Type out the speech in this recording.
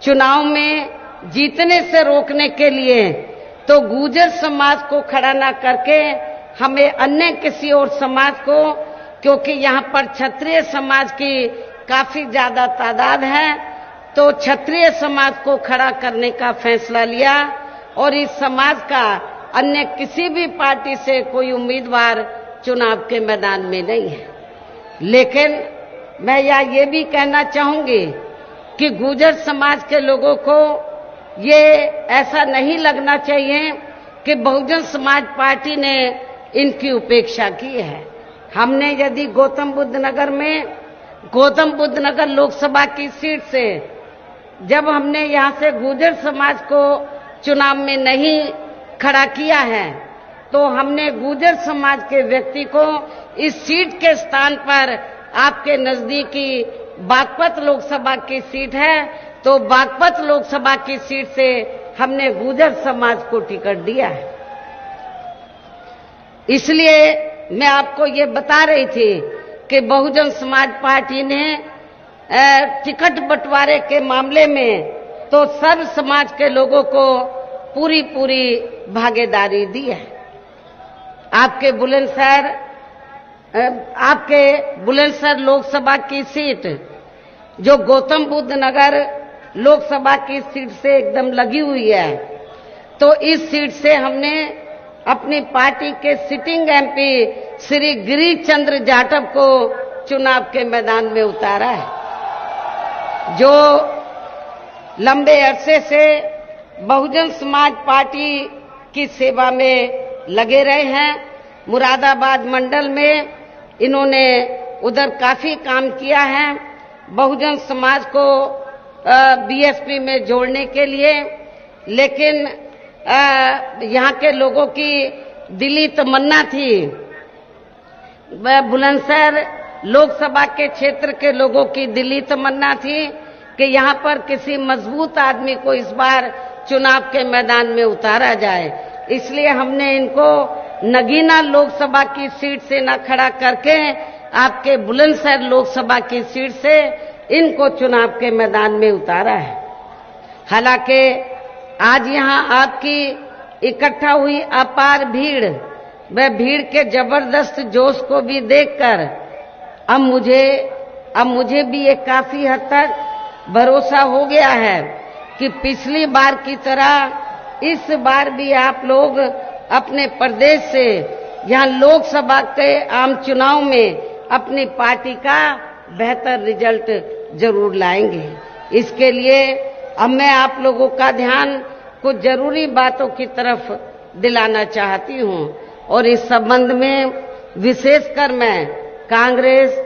चुनाव में जीतने से रोकने के लिए तो गुर्जर समाज को खड़ा ना करके हमें अन्य किसी और समाज को, क्योंकि यहाँ पर क्षत्रिय समाज की काफी ज्यादा तादाद है, तो क्षत्रिय समाज को खड़ा करने का फैसला लिया और इस समाज का अन्य किसी भी पार्टी से कोई उम्मीदवार चुनाव के मैदान में नहीं है। लेकिन मैं ये भी कहना चाहूंगी कि गुर्जर समाज के लोगों को ये ऐसा नहीं लगना चाहिए कि बहुजन समाज पार्टी ने इनकी उपेक्षा की है। हमने यदि गौतम बुद्ध नगर लोकसभा की सीट से जब हमने यहाँ से गुर्जर समाज को चुनाव में नहीं खड़ा किया है, तो हमने गुर्जर समाज के व्यक्ति को इस सीट के स्थान पर, आपके नजदीकी बागपत लोकसभा की सीट है, तो बागपत लोकसभा की सीट से हमने गुर्जर समाज को टिकट दिया है। इसलिए मैं आपको ये बता रही थी कि बहुजन समाज पार्टी ने टिकट बंटवारे के मामले में तो सर्व समाज के लोगों को पूरी भागीदारी दी है। आपके बुलंदशहर लोकसभा की सीट जो गौतम बुद्ध नगर लोकसभा की सीट से एकदम लगी हुई है, तो इस सीट से हमने अपनी पार्टी के सिटिंग एमपी श्री गिरीश चंद्र जाटव को चुनाव के मैदान में उतारा है, जो लंबे अरसे से बहुजन समाज पार्टी की सेवा में लगे रहे हैं। मुरादाबाद मंडल में इन्होंने उधर काफी काम किया है बहुजन समाज को बीएसपी में जोड़ने के लिए, लेकिन यहाँ के लोगों की दिली तमन्ना थी, बुलंदशहर लोकसभा के क्षेत्र के लोगों की दिली तमन्ना थी कि यहाँ पर किसी मजबूत आदमी को इस बार चुनाव के मैदान में उतारा जाए। इसलिए हमने इनको नगीना लोकसभा की सीट से न खड़ा करके आपके बुलंदशहर लोकसभा की सीट से इनको चुनाव के मैदान में उतारा है। हालांकि आज यहाँ आपकी इकट्ठा हुई अपार भीड़, वह भीड़ के जबरदस्त जोश को भी देखकर अब मुझे भी एक काफी हद तक भरोसा हो गया है कि पिछली बार की तरह इस बार भी आप लोग अपने प्रदेश से यहाँ लोकसभा के आम चुनाव में अपनी पार्टी का बेहतर रिजल्ट जरूर लाएंगे। इसके लिए अब मैं आप लोगों का ध्यान कुछ जरूरी बातों की तरफ दिलाना चाहती हूँ और इस संबंध में विशेषकर मैं कांग्रेस